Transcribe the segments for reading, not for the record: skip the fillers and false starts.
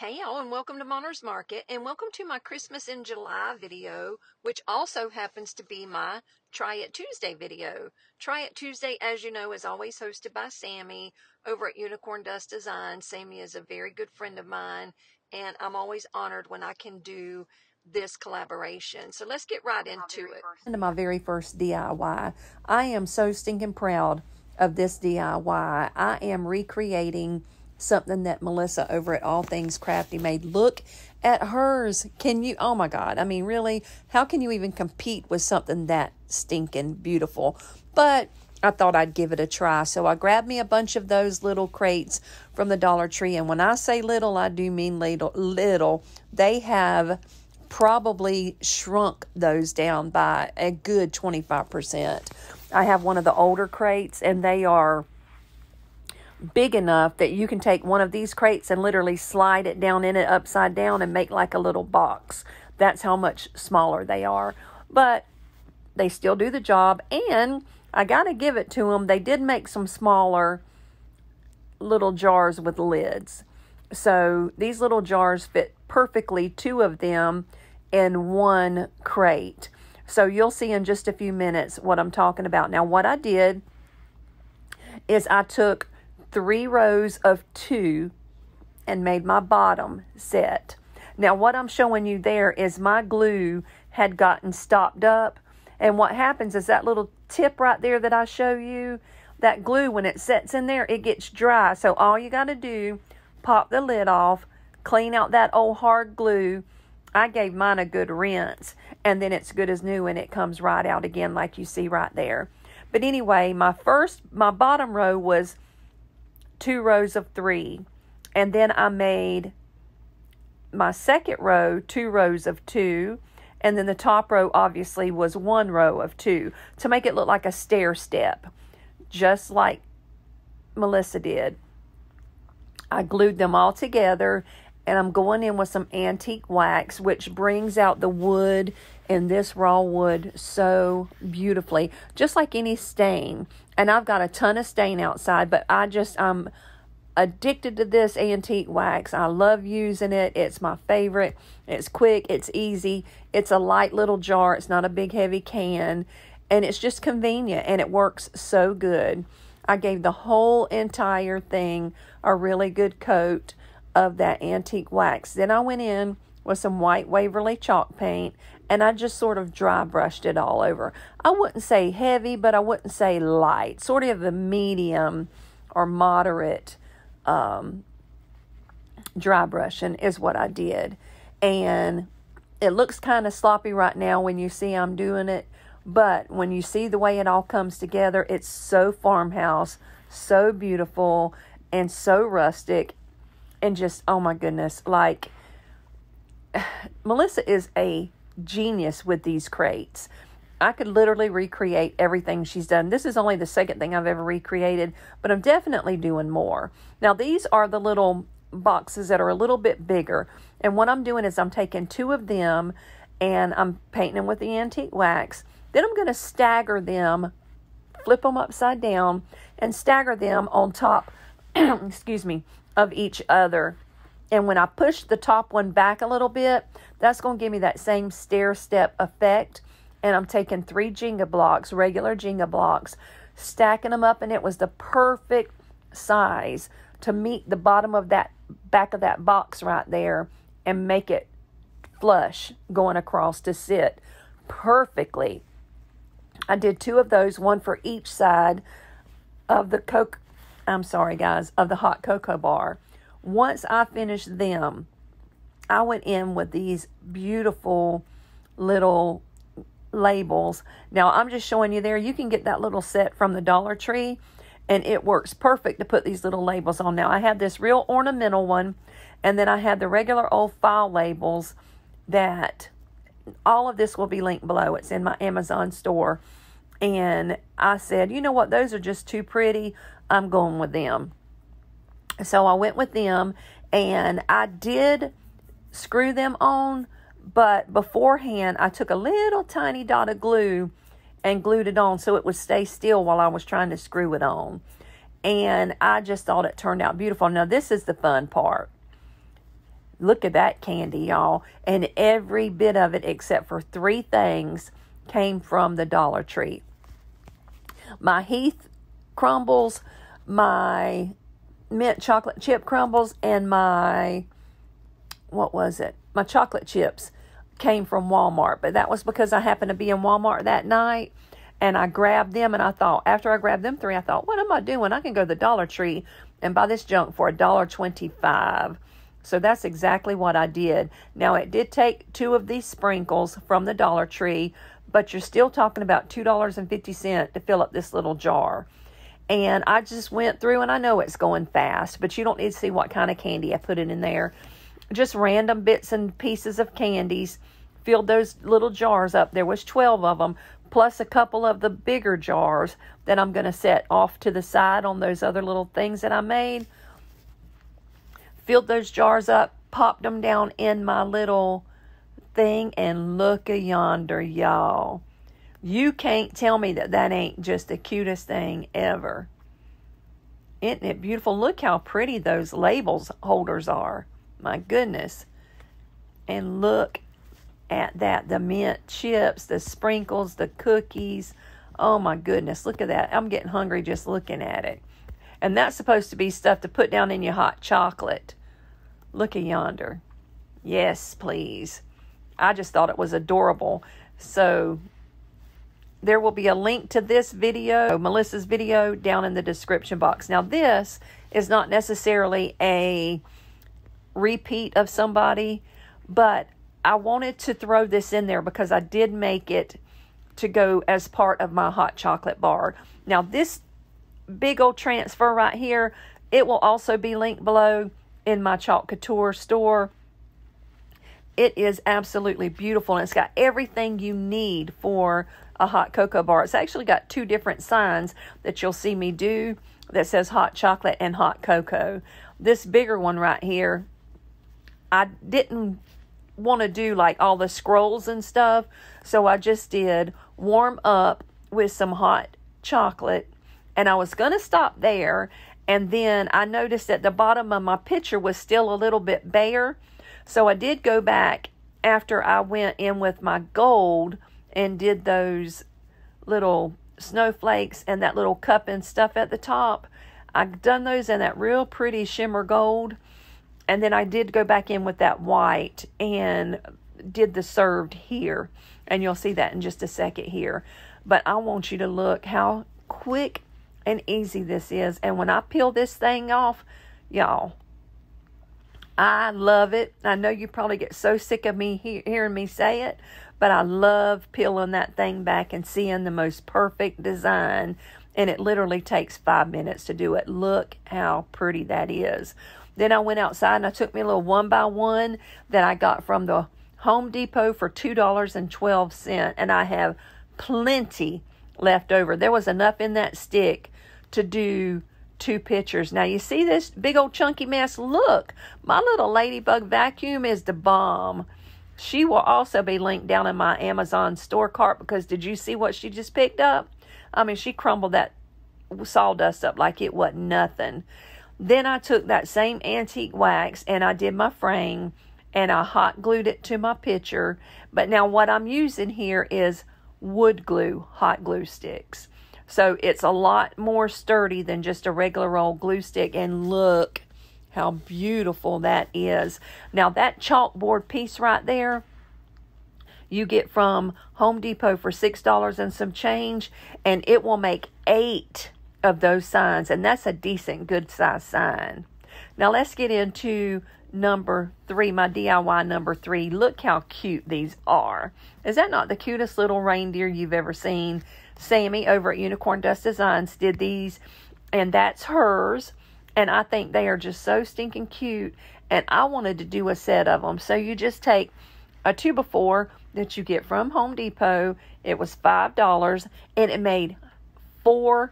Hey y'all, and welcome to Monner's Market, and welcome to my Christmas in July video, which also happens to be my Try It Tuesday video. Try It Tuesday, as you know, is always hosted by Sammy over at Unicorn Dust Design. Sammy is a very good friend of mine, and I'm always honored when I can do this collaboration. So let's get right into it. Into my very first DIY. I am so stinking proud of this DIY. I am recreating something that Melissa over at All Things Crafty made. Look at hers. Can you, oh my God. I mean, really, how can you even compete with something that stinking beautiful? But I thought I'd give it a try. So I grabbed me a bunch of those little crates from the Dollar Tree. And when I say little, I do mean little. They have probably shrunk those down by a good 25%. I have one of the older crates, and they are big enough that you can take one of these crates and literally slide it down in it upside down and make like a little box. That's how much smaller they are. But they still do the job, and I got to give it to them. They did make some smaller little jars with lids. So these little jars fit perfectly, 2 of them in one crate. So you'll see in just a few minutes what I'm talking about. Now, what I did is I took 3 rows of 2 and made my bottom set. Now, what I'm showing you there is my glue had gotten stopped up. And what happens is that little tip right there that I show you, that glue, when it sets in there, it gets dry. So all you got to do, pop the lid off, clean out that old hard glue. I gave mine a good rinse, and then it's good as new, and it comes right out again like you see right there. But anyway, my bottom row was 2 rows of 3, and then I made my second row 2 rows of 2, and then the top row obviously was 1 row of 2 to make it look like a stair step, just like Melissa did. I glued them all together, and I'm going in with some antique wax, which brings out the wood in this raw wood so beautifully, just like any stain. And I've got a ton of stain outside, but I'm addicted to this antique wax. I love using it. It's my favorite. It's quick. It's easy. It's a light little jar. It's not a big heavy can, and it's just convenient, and it works so good. I gave the whole entire thing a really good coat of that antique wax. Then I went in with some white Waverly chalk paint, and I just sort of dry brushed it all over. I wouldn't say heavy, but I wouldn't say light. Sort of a medium or moderate dry brushing is what I did. And it looks kind of sloppy right now when you see I'm doing it, but when you see the way it all comes together, it's so farmhouse, so beautiful, and so rustic. And just, oh my goodness, like, Melissa is a genius with these crates. I could literally recreate everything she's done. This is only the second thing I've ever recreated, but I'm definitely doing more. Now, these are the little boxes that are a little bit bigger. And what I'm doing is I'm taking 2 of them, and I'm painting them with the antique wax. Then I'm going to stagger them, flip them upside down, and stagger them on top, excuse me, of each other. And when I push the top one back a little bit, that's going to give me that same stair step effect. And I'm taking 3 Jenga blocks, regular Jenga blocks, stacking them up, and it was the perfect size to meet the bottom of that back of that box right there and make it flush going across to sit perfectly. I did 2 of those, one for each side of the of the hot cocoa bar. Once I finished them, I went in with these beautiful little labels. Now, I'm just showing you there. You can get that little set from the Dollar Tree, and it works perfect to put these little labels on. Now, I had this real ornamental one, and then I had the regular old file labels that all of this will be linked below. It's in my Amazon store. And I said, you know what? Those are just too pretty. I'm going with them. So I went with them, and I did screw them on, but beforehand I took a little tiny dot of glue and glued it on so it would stay still while I was trying to screw it on. And I just thought it turned out beautiful. Now, this is the fun part. Look at that candy, y'all. And every bit of it, except for 3 things, came from the Dollar Tree. My Heath crumbles, my mint chocolate chip crumbles, and my, what was it? My chocolate chips came from Walmart. But that was because I happened to be in Walmart that night, and I grabbed them, and I thought, after I grabbed them 3, I thought, what am I doing? I can go to the Dollar Tree and buy this junk for $1.25. So that's exactly what I did. Now, it did take 2 of these sprinkles from the Dollar Tree, but you're still talking about $2.50 to fill up this little jar. And I just went through, and I know it's going fast, but you don't need to see what kind of candy I put in there. Just random bits and pieces of candies. Filled those little jars up. There was 12 of them, plus a couple of the bigger jars that I'm going to set off to the side on those other little things that I made. Filled those jars up, popped them down in my little thing, and look yonder, y'all. You can't tell me that that ain't just the cutest thing ever. Isn't it beautiful? Look how pretty those labels holders are. My goodness. And look at that. The mint chips, the sprinkles, the cookies. Oh my goodness. Look at that. I'm getting hungry just looking at it. And that's supposed to be stuff to put down in your hot chocolate. Look at yonder. Yes, please. I just thought it was adorable. So there will be a link to this video, Melissa's video, down in the description box. Now, this is not necessarily a repeat of somebody, but I wanted to throw this in there because I did make it to go as part of my hot chocolate bar. Now, this big old transfer right here, it will also be linked below in my Chalk Couture store. It is absolutely beautiful, and it's got everything you need for a hot cocoa bar. It's actually got 2 different signs that you'll see me do that says hot chocolate and hot cocoa. This bigger one right here, I didn't want to do like all the scrolls and stuff, so I just did warm up with some hot chocolate, and I was going to stop there, and then I noticed that the bottom of my pitcher was still a little bit bare, so I did go back after I went in with my gold and did those little snowflakes and that little cup and stuff at the top. I've done those in that real pretty shimmer gold. And then I did go back in with that white and did the served here. And you'll see that in just a second here. But I want you to look how quick and easy this is. And when I peel this thing off, y'all, I love it. I know you probably get so sick of me hearing me say it, but I love peeling that thing back and seeing the most perfect design. And it literally takes 5 minutes to do it. Look how pretty that is. Then I went outside and I took me a little 1x1 that I got from the Home Depot for $2.12. And I have plenty left over. There was enough in that stick to do 2 pitchers. Now you see this big old chunky mess? Look, my little ladybug vacuum is the bomb. She will also be linked down in my Amazon store cart, because did you see what she just picked up? I mean, she crumbled that sawdust up like it wasn't nothing. Then I took that same antique wax and I did my frame and I hot glued it to my pitcher. But now what I'm using here is wood glue, hot glue sticks. So it's a lot more sturdy than just a regular old glue stick. And look how beautiful that is. Now that chalkboard piece right there, you get from Home Depot for $6 and some change. And it will make 8 of those signs, and that's a decent, good size sign. Now let's get into number 3, my DIY number 3. Look how cute these are. Is that not the cutest little reindeer you've ever seen? Sammy over at Unicorn Dust Designs did these, and that's hers, and I think they are just so stinking cute, and I wanted to do a set of them. So you just take a 2x4 that you get from Home Depot. It was $5, and it made 4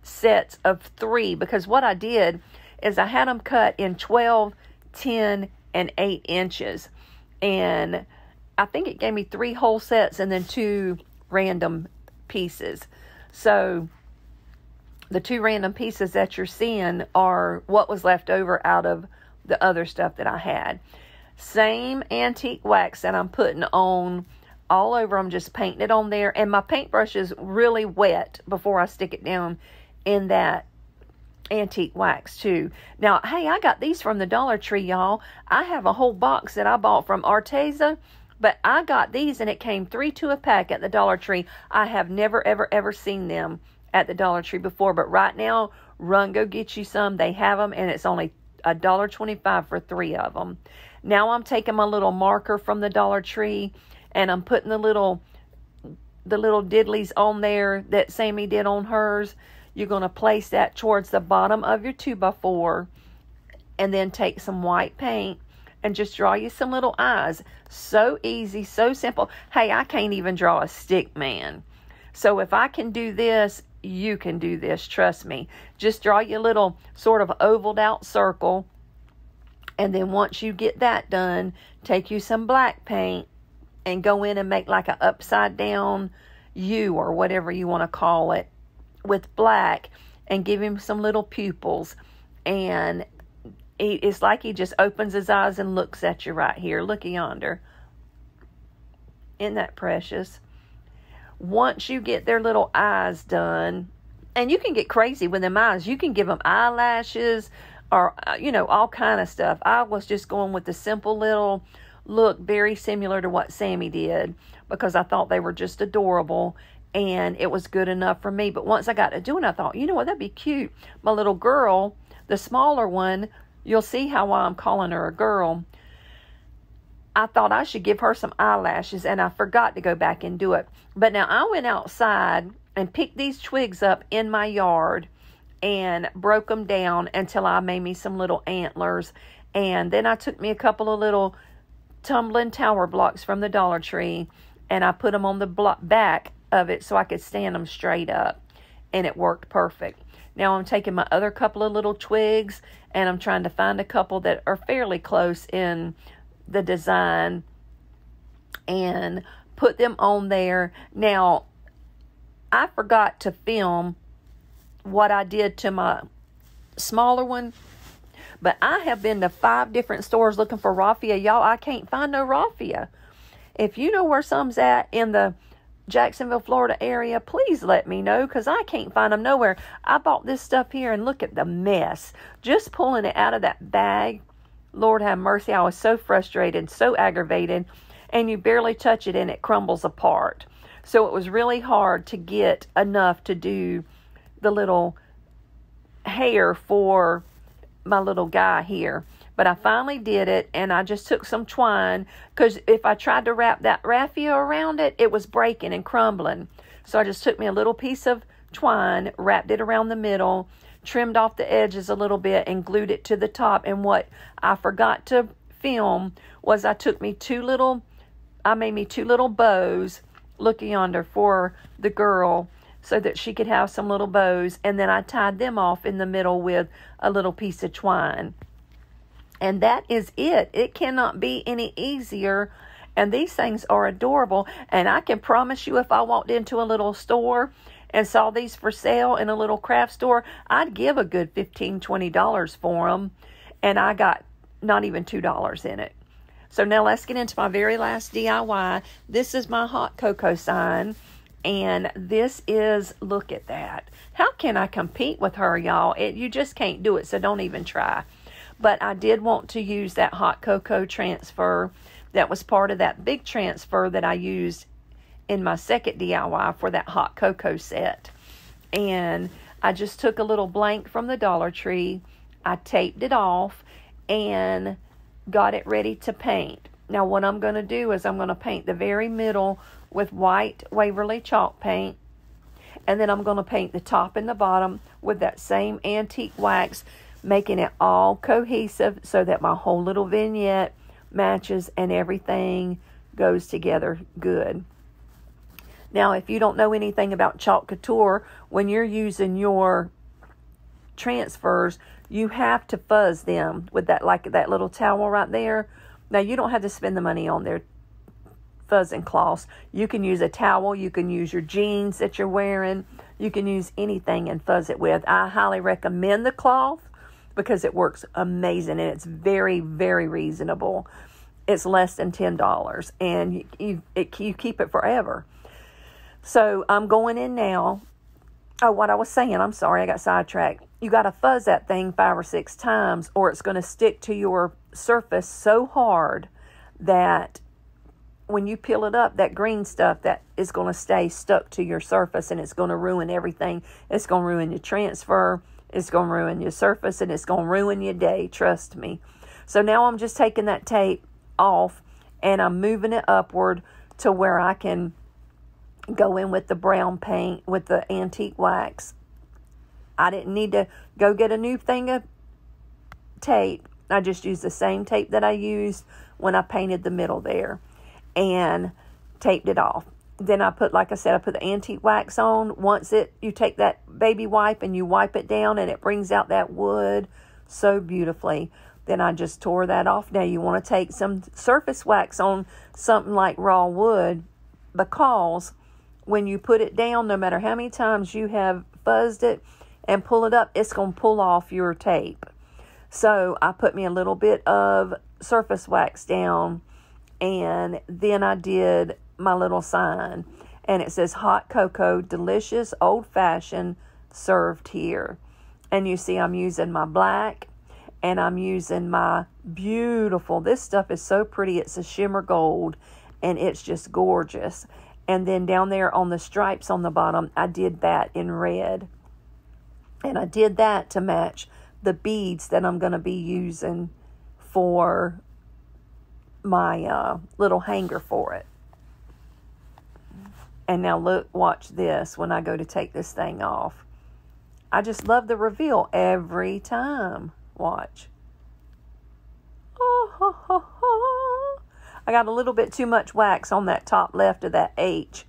sets of 3, because what I did is I had them cut in 12, 10, and 8 inches, and I think it gave me 3 whole sets and then 2 random pieces. So the 2 random pieces that you're seeing are what was left over out of the other stuff that I had. Same antique wax that I'm putting on all over. I'm just painting it on there. And my paintbrush is really wet before I stick it down in that antique wax too. Now, hey, I got these from the Dollar Tree, y'all. I have a whole box that I bought from Arteza, but I got these and it came 3 to a pack at the Dollar Tree. I have never, ever, ever seen them at the Dollar Tree before, but right now, run, go get you some. They have them, and it's only $1.25 for 3 of them. Now I'm taking my little marker from the Dollar Tree, and I'm putting the little diddlies on there that Sammy did on hers. You're going to place that towards the bottom of your 2x4, and then take some white paint and just draw you some little eyes. So easy, so simple. Hey, I can't even draw a stick man. So if I can do this, you can do this, trust me. Just draw your little sort of ovaled out circle, and then once you get that done, take you some black paint and go in and make like an upside down U or whatever you want to call it with black, and give him some little pupils. And it's like he just opens his eyes and looks at you right here. Look yonder. Isn't that precious? Once you get their little eyes done, and you can get crazy with them eyes. You can give them eyelashes or, all kind of stuff. I was just going with the simple little look, very similar to what Sammy did, because I thought they were just adorable, and it was good enough for me. But once I got to doing it, I thought, you know what, that'd be cute. My little girl, the smaller one, you'll see how I'm calling her a girl. I thought I should give her some eyelashes, and I forgot to go back and do it. But now I went outside and picked these twigs up in my yard and broke them down until I made me some little antlers. And then I took me a couple of little tumbling tower blocks from the Dollar Tree, and I put them on the back of it so I could stand them straight up, and it worked perfect. Now I'm taking my other couple of little twigs, and I'm trying to find a couple that are fairly close in the design and put them on there. Now, I forgot to film what I did to my smaller one, but I have been to 5 different stores looking for raffia. Y'all, I can't find no raffia. If you know where some's at in the Jacksonville, Florida area, please let me know, because I can't find them nowhere. I bought this stuff here, and look at the mess. Just pulling it out of that bag, Lord have mercy, I was so frustrated, so aggravated, and you barely touch it and it crumbles apart. So it was really hard to get enough to do the little hair for my little guy here. But I finally did it, and I just took some twine, because if I tried to wrap that raffia around it, it was breaking and crumbling. So I just took me a little piece of twine, wrapped it around the middle, trimmed off the edges a little bit, and glued it to the top. And what I forgot to film was I made me 2 little bows, look yonder, for the girl, so that she could have some little bows, and then I tied them off in the middle with a little piece of twine. And that is it. It cannot be any easier. And these things are adorable. And I can promise you, if I walked into a little store and saw these for sale in a little craft store, I'd give a good $15, $20 for them. And I got not even $2 in it. So now let's get into my very last DIY. This is my hot cocoa sign. And this is, look at that. How can I compete with her, y'all? You just can't do it, so don't even try. But I did want to use that hot cocoa transfer that was part of that big transfer that I used in my second DIY for that hot cocoa set. And I just took a little blank from the Dollar Tree. I taped it off and got it ready to paint. Now what I'm going to do is I'm going to paint the very middle with white Waverly chalk paint. And then I'm going to paint the top and the bottom with that same antique wax, making it all cohesive so that my whole little vignette matches and everything goes together good. Now, if you don't know anything about chalk couture, when you're using your transfers, you have to fuzz them with that, like that little towel right there. Now, you don't have to spend the money on their fuzzing cloths. You can use a towel. You can use your jeans that you're wearing. You can use anything and fuzz it with. I highly recommend the cloth because it works amazing and it's very, very reasonable. It's less than $10 and you keep it forever. So I'm going in now. Oh, what I was saying, I'm sorry, I got sidetracked. You got to fuzz that thing 5 or 6 times or it's going to stick to your surface so hard that when you peel it up, that green stuff that is going to stay stuck to your surface and it's going to ruin everything. It's going to ruin your transfer. It's going to ruin your surface and it's going to ruin your day. Trust me. So now I'm just taking that tape off and I'm moving it upward to where I can go in with the brown paint with the antique wax. I didn't need to go get a new thing of tape. I just used the same tape that I used when I painted the middle there and taped it off. Then I put, like I said, I put the antique wax on. Once you take that baby wipe and you wipe it down and it brings out that wood so beautifully. Then I just tore that off. Now you want to take some surface wax on something like raw wood because when you put it down, no matter how many times you have fuzzed it and pull it up, it's going to pull off your tape. So I put me a little bit of surface wax down and then I did my little sign. And it says hot cocoa, delicious, old-fashioned, served here. And you see I'm using my black and I'm using my beautiful, this stuff is so pretty, it's a shimmer gold and it's just gorgeous. And then down there on the stripes on the bottom, I did that in red. And I did that to match the beads that I'm going to be using for my little hanger for it. And now look, watch this when I go to take this thing off. I just love the reveal every time. Watch. Oh, ho, ho, ho. I got a little bit too much wax on that top left of that H.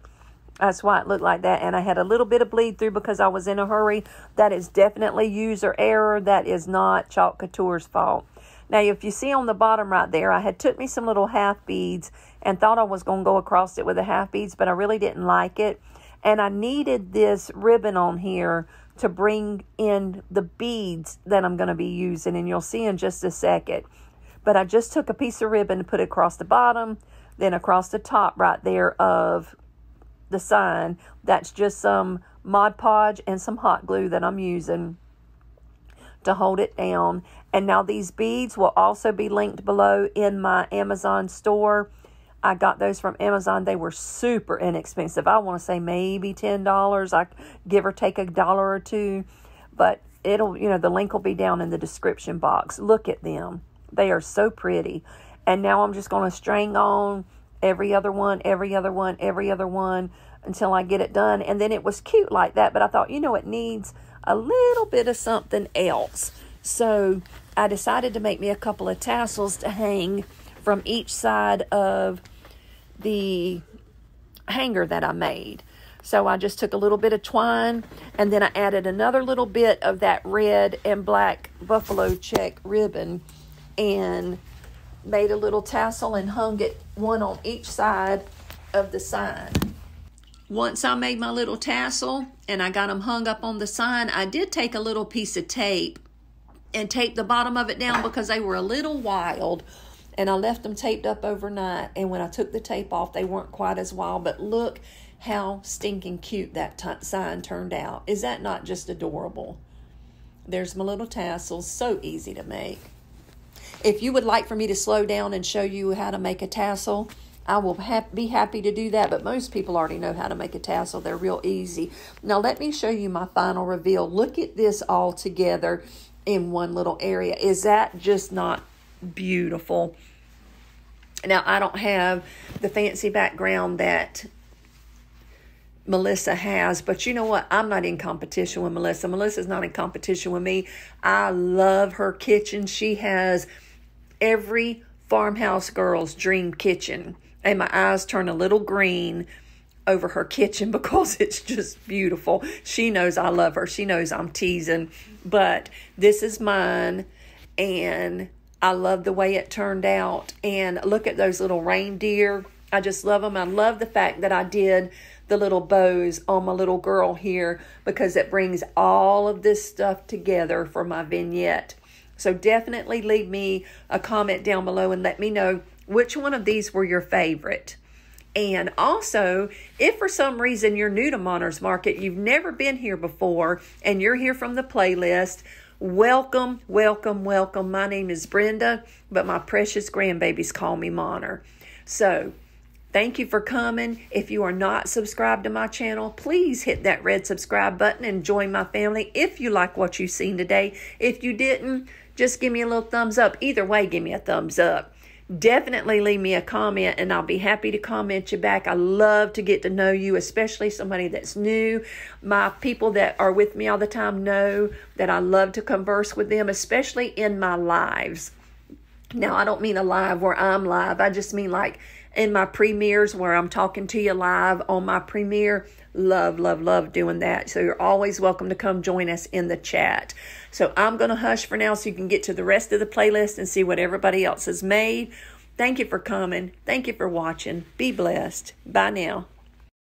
That's why it looked like that. And I had a little bit of bleed through because I was in a hurry. That is definitely user error. That is not Chalk Couture's fault. Now, if you see on the bottom right there, I had took me some little half beads and thought I was going to go across it with the half beads, but I really didn't like it. And I needed this ribbon on here to bring in the beads that I'm going to be using. And you'll see in just a second. But I just took a piece of ribbon and put it across the bottom, then across the top right there of the sign. That's just some Mod Podge and some hot glue that I'm using to hold it down. And now these beads will also be linked below in my Amazon store. I got those from Amazon. They were super inexpensive. I want to say maybe $10. I give or take $1 or $2. But it'll, the link will be down in the description box. Look at them. They are so pretty. And now I'm just going to string on every other one, every other one, every other one until I get it done. And then it was cute like that. But I thought, it needs a little bit of something else. So I decided to make me a couple of tassels to hang from each side of the hanger that I made. So I just took a little bit of twine and then I added another little bit of that red and black buffalo check ribbon and made a little tassel and hung it one on each side of the sign. Once I made my little tassel and I got them hung up on the sign, I did take a little piece of tape and tape the bottom of it down because they were a little wild. And I left them taped up overnight. And when I took the tape off, they weren't quite as wild. But look how stinking cute that sign turned out. Is that not just adorable? There's my little tassels. So easy to make. If you would like for me to slow down and show you how to make a tassel, I will be happy to do that. But most people already know how to make a tassel. They're real easy. Now let me show you my final reveal. Look at this all together in one little area. Is that just not beautiful? Now, I don't have the fancy background that Melissa has, but you know what? I'm not in competition with Melissa. Melissa's not in competition with me. I love her kitchen. She has every farmhouse girl's dream kitchen. And my eyes turn a little green over her kitchen because it's just beautiful. She knows I love her. She knows I'm teasing. But this is mine, and I love the way it turned out. And look at those little reindeer. I just love them. I love the fact that I did the little bows on my little girl here because it brings all of this stuff together for my vignette. So definitely leave me a comment down below and let me know which one of these were your favorite. And also, if for some reason you're new to Monarch's Market, you've never been here before, and you're here from the playlist, welcome, welcome, welcome. My name is Brenda, but my precious grandbabies call me Monar. So, thank you for coming. If you are not subscribed to my channel, please hit that red subscribe button and join my family if you like what you've seen today. If you didn't, just give me a little thumbs up. Either way, give me a thumbs up. Definitely leave me a comment and I'll be happy to comment you back. I love to get to know you, especially somebody that's new. My people that are with me all the time know that I love to converse with them, especially in my lives. Now, I don't mean a live where I'm live. I just mean like in my premieres where I'm talking to you live on my premiere. Love, love, love doing that. So you're always welcome to come join us in the chat. So I'm going to hush for now so you can get to the rest of the playlist and see what everybody else has made. Thank you for coming. Thank you for watching. Be blessed. Bye now.